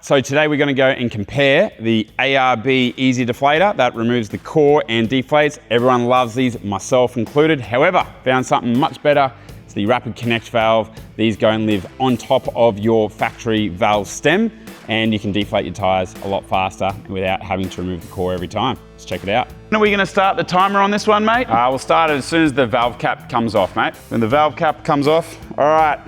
so today we're going to go and compare the ARB EZ Deflator that removes the core and deflates. Everyone loves these, myself included. However, found something much better. It's the Rapid Connect valve. These go and live on top of your factory valve stem, and you can deflate your tires a lot faster without having to remove the core every time. Let's check it out. When are we going to start the timer on this one, mate? We'll start it as soon as the valve cap comes off, mate. When the valve cap comes off, all right.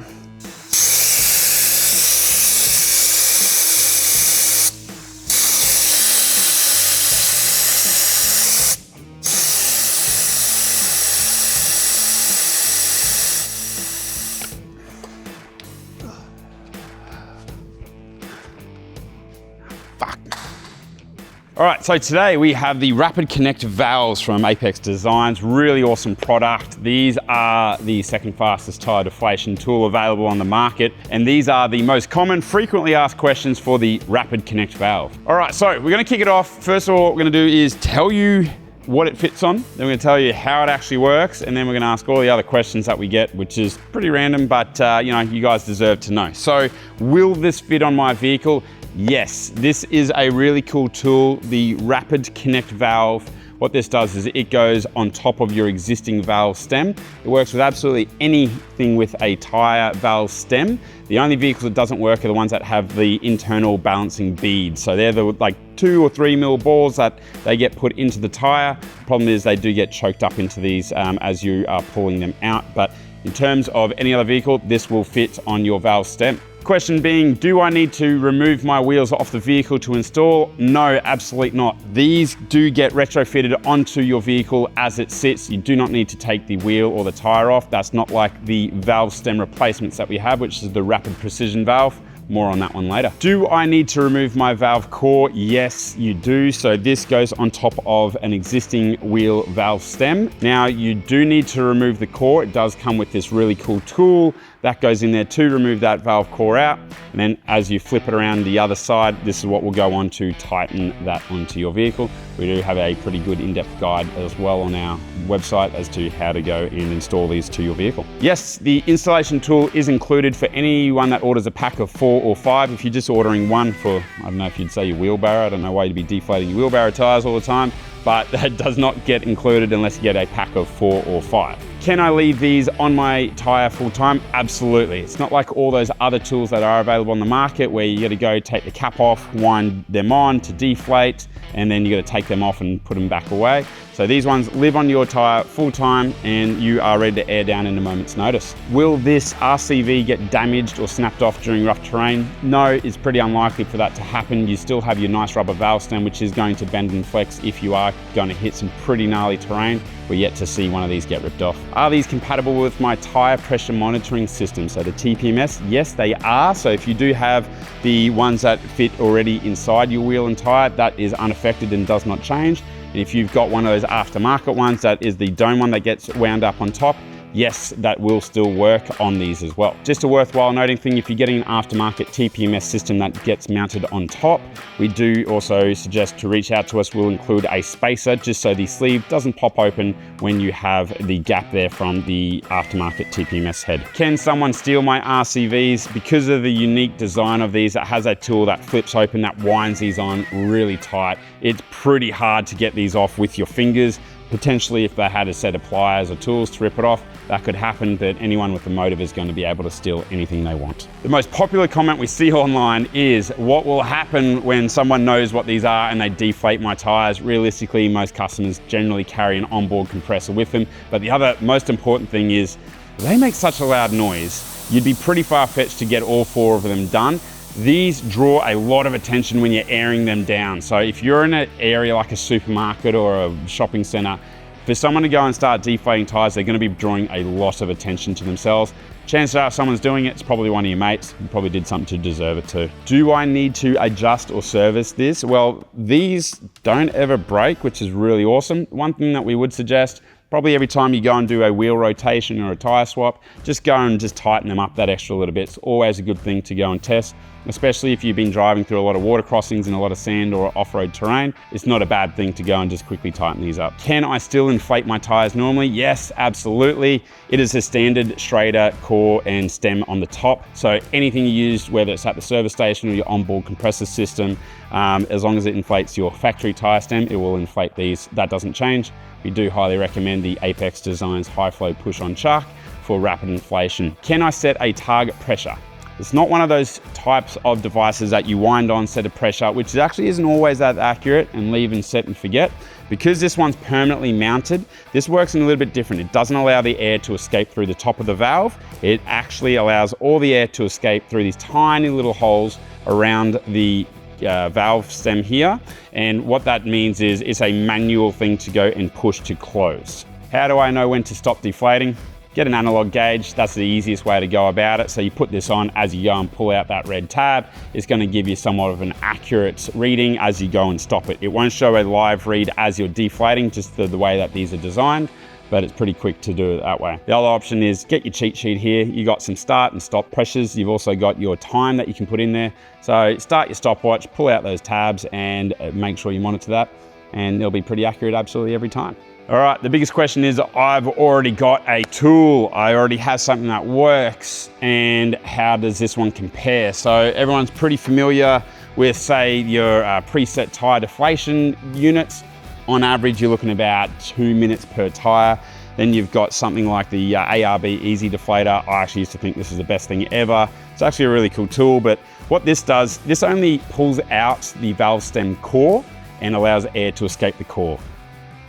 All right, so today we have the Rapid Connect valves from Apex Designs. Really awesome product. These are the second fastest tire deflation tool available on the market. And these are the most common, frequently asked questions for the Rapid Connect valve. All right, so we're gonna kick it off. First of all, what we're gonna do is tell you what it fits on. Then we're gonna tell you how it actually works. And then we're gonna ask all the other questions that we get, which is pretty random, but you know, you guys deserve to know. So will this fit on my vehicle? Yes, this is a really cool tool, the Rapid Connect valve. What this does is it goes on top of your existing valve stem. It works with absolutely anything with a tire valve stem. The only vehicles it doesn't work are the ones that have the internal balancing beads. So they're the like 2 or 3 mil balls that they get put into the tire. The problem is they do get choked up into these as you are pulling them out. But in terms of any other vehicle, this will fit on your valve stem. Question being, do I need to remove my wheels off the vehicle to install? No, absolutely not. These do get retrofitted onto your vehicle as it sits. You do not need to take the wheel or the tire off. That's not like the valve stem replacements that we have, which is the Rapid Precision valve. More on that one later. Do I need to remove my valve core? Yes, you do. So this goes on top of an existing wheel valve stem. Now you do need to remove the core. It does come with this really cool tool that goes in there to remove that valve core out. And then as you flip it around the other side, this is what will go on to tighten that onto your vehicle. We do have a pretty good in-depth guide as well on our website as to how to go and install these to your vehicle. Yes, the installation tool is included for anyone that orders a pack of 4 or 5. If you're just ordering one for, I don't know if you'd say your wheelbarrow, I don't know why you'd be deflating your wheelbarrow tires all the time, but that does not get included unless you get a pack of 4 or 5. Can I leave these on my tire full time? Absolutely. It's not like all those other tools that are available on the market where you got to go take the cap off, wind them on to deflate, and then you got to take them off and put them back away. So these ones live on your tire full time and you are ready to air down in a moment's notice. Will this RCV get damaged or snapped off during rough terrain? No, it's pretty unlikely for that to happen. You still have your nice rubber valve stem, which is going to bend and flex if you are going to hit some pretty gnarly terrain. We're yet to see one of these get ripped off. Are these compatible with my tire pressure monitoring system? So the TPMS, yes, they are. So if you do have the ones that fit already inside your wheel and tire, that is unaffected and does not change. And if you've got one of those aftermarket ones, that is the dome one that gets wound up on top, yes, that will still work on these as well. Just a worthwhile noting thing, if you're getting an aftermarket TPMS system that gets mounted on top, we do also suggest to reach out to us. We'll include a spacer just so the sleeve doesn't pop open when you have the gap there from the aftermarket TPMS head. Can someone steal my RCVs? Because of the unique design of these, it has a tool that flips open, that winds these on really tight. It's pretty hard to get these off with your fingers. Potentially, if they had a set of pliers or tools to rip it off, that could happen, but anyone with a motive is going to be able to steal anything they want. The most popular comment we see online is, what will happen when someone knows what these are and they deflate my tires? Realistically, most customers generally carry an onboard compressor with them, but the other most important thing is, they make such a loud noise, you'd be pretty far-fetched to get all 4 of them done. These draw a lot of attention when you're airing them down. So if you're in an area like a supermarket or a shopping center, for someone to go and start deflating tires, they're going to be drawing a lot of attention to themselves. Chances are if someone's doing it, it's probably one of your mates. You probably did something to deserve it too. Do I need to adjust or service this? Well, these don't ever break, which is really awesome. One thing that we would suggest, Probably every time you go and do a wheel rotation or a tire swap, just go and just tighten them up that extra little bit. It's always a good thing to go and test, especially if you've been driving through a lot of water crossings and a lot of sand or off-road terrain. It's not a bad thing to go and just quickly tighten these up. Can I still inflate my tires normally? Yes, absolutely. It is a standard Schrader core and stem on the top. So anything you use, whether it's at the service station or your onboard compressor system, as long as it inflates your factory tire stem, it will inflate these. That doesn't change. We do highly recommend the Apex Designs high flow push on chuck for rapid inflation. Can I set a target pressure? It's not one of those types of devices that you wind on, set a pressure, which actually isn't always that accurate, and leave and set and forget. Because this one's permanently mounted, this works in a little bit different. It doesn't allow the air to escape through the top of the valve. It actually allows all the air to escape through these tiny little holes around the valve stem here. And what that means is it's a manual thing to go and push to close. How do I know when to stop deflating? Get an analog gauge. That's the easiest way to go about it. So you put this on as you go and pull out that red tab. It's going to give you somewhat of an accurate reading as you go and stop it. It won't show a live read as you're deflating, just the way that these are designed, but it's pretty quick to do it that way. The other option is get your cheat sheet here. You got some start and stop pressures. You've also got your time that you can put in there. So start your stopwatch, pull out those tabs, and make sure you monitor that, and it'll be pretty accurate absolutely every time. All right, the biggest question is, I've already got a tool. I already have something that works, and how does this one compare? So everyone's pretty familiar with, say, your preset tire deflation units. On average, you're looking about 2 minutes per tire. Then you've got something like the ARB EZ Deflator. I actually used to think this is the best thing ever. It's actually a really cool tool, but what this does, this only pulls out the valve stem core and allows air to escape the core.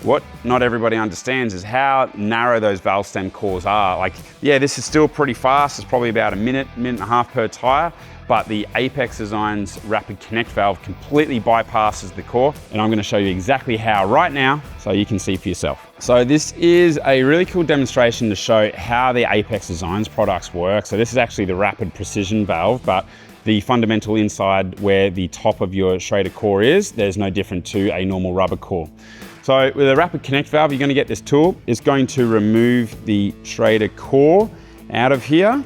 What not everybody understands is how narrow those valve stem cores are. Like, yeah, this is still pretty fast. It's probably about a minute and a half per tire, but the Apex Designs Rapid Connect valve completely bypasses the core. And I'm gonna show you exactly how right now, so you can see for yourself. So this is a really cool demonstration to show how the Apex Designs products work. So this is actually the Rapid Precision valve, but the fundamental inside where the top of your Schrader core is, there's no different to a normal rubber core. So with a Rapid Connect valve, you're going to get this tool. It's going to remove the Schrader core out of here,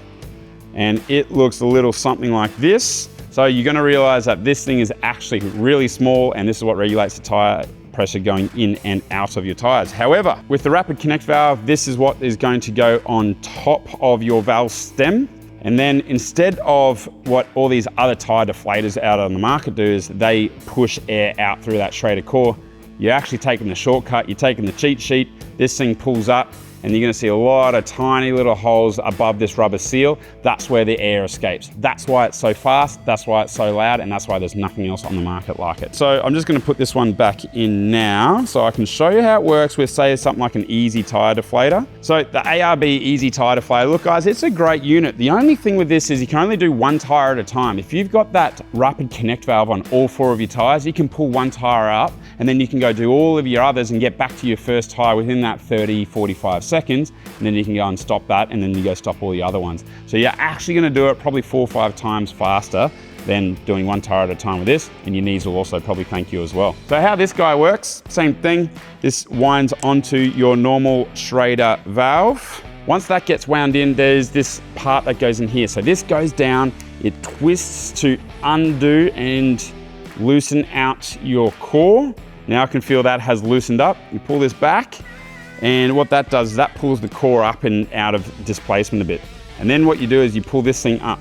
and it looks a little something like this. So you're going to realize that this thing is actually really small, and this is what regulates the tire pressure going in and out of your tires. However, with the Rapid Connect valve, this is what is going to go on top of your valve stem. And then instead of what all these other tire deflators out on the market do, is they push air out through that Schrader core. You're actually taking the shortcut, you're taking the cheat sheet, this thing pulls up, and you're gonna see a lot of tiny little holes above this rubber seal. That's where the air escapes. That's why it's so fast, that's why it's so loud, and that's why there's nothing else on the market like it. So I'm just gonna put this one back in now so I can show you how it works with, say, something like an EZ Tyre Deflator. So the ARB EZ Tyre Deflator, look guys, it's a great unit. The only thing with this is you can only do one tire at a time. If you've got that Rapid Connect valve on all 4 of your tires, you can pull one tire up, and then you can go do all of your others and get back to your first tire within that 30, 45 seconds, and then you can go and stop that, and then you go stop all the other ones. So you're actually gonna do it probably 4 or 5 times faster than doing one tire at a time with this, and your knees will also probably thank you as well. So how this guy works, same thing. This winds onto your normal Schrader valve. Once that gets wound in, there's this part that goes in here. So this goes down, it twists to undo and loosen out your core. Now I can feel that has loosened up. You pull this back, and what that does is that pulls the core up and out of displacement a bit. And then what you do is you pull this thing up.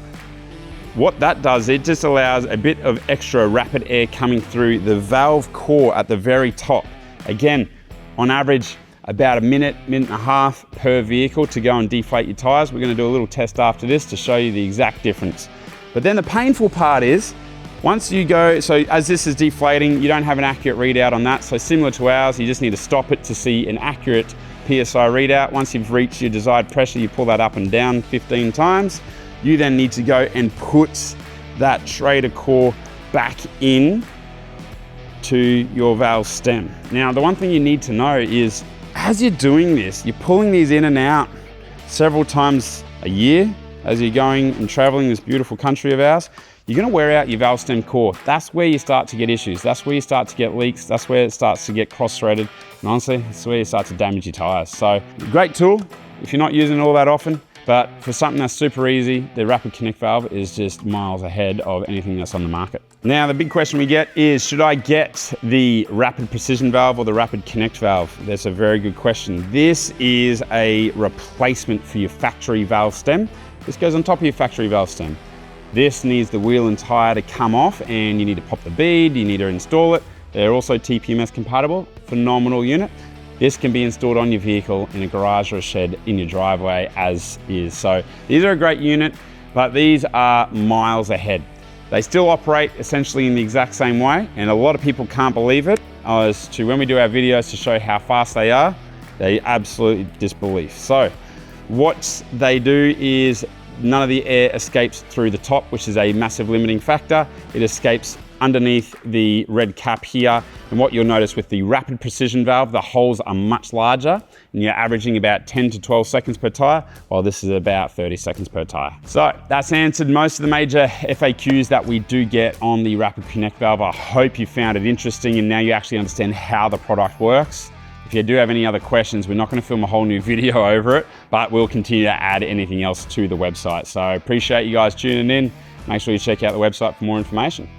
What that does, it just allows a bit of extra rapid air coming through the valve core at the very top. Again, on average, about a minute, minute and a half per vehicle to go and deflate your tires. We're gonna do a little test after this to show you the exact difference. But then the painful part is, once you go, so as this is deflating, you don't have an accurate readout on that. So similar to ours, you just need to stop it to see an accurate PSI readout. Once you've reached your desired pressure, you pull that up and down 15 times. You then need to go and put that Schrader core back in to your valve stem. Now, the one thing you need to know is, as you're doing this, you're pulling these in and out several times a year as you're going and traveling this beautiful country of ours. you're gonna wear out your valve stem core. That's where you start to get issues. That's where you start to get leaks. That's where it starts to get cross-threaded. And honestly, that's where you start to damage your tires. So great tool if you're not using it all that often, but for something that's super easy, the Rapid Connect valve is just miles ahead of anything that's on the market. Now, the big question we get is, should I get the Rapid Precision valve or the Rapid Connect valve? That's a very good question. This is a replacement for your factory valve stem. This goes on top of your factory valve stem. This needs the wheel and tire to come off, and you need to pop the bead, you need to install it. They're also TPMS compatible, phenomenal unit. This can be installed on your vehicle in a garage or a shed in your driveway as is. So these are a great unit, but these are miles ahead. They still operate essentially in the exact same way, and a lot of people can't believe it as to when we do our videos to show how fast they are, they absolutely disbelief. So what they do is none of the air escapes through the top, which is a massive limiting factor. It escapes underneath the red cap here. And what you'll notice with the Rapid Precision valve, the holes are much larger, and you're averaging about 10 to 12 seconds per tire, while this is about 30 seconds per tire. So that's answered most of the major FAQs that we do get on the Rapid Connect valve. I hope you found it interesting, and now you actually understand how the product works. If you do have any other questions, we're not going to film a whole new video over it, but we'll continue to add anything else to the website. So I appreciate you guys tuning in. Make sure you check out the website for more information.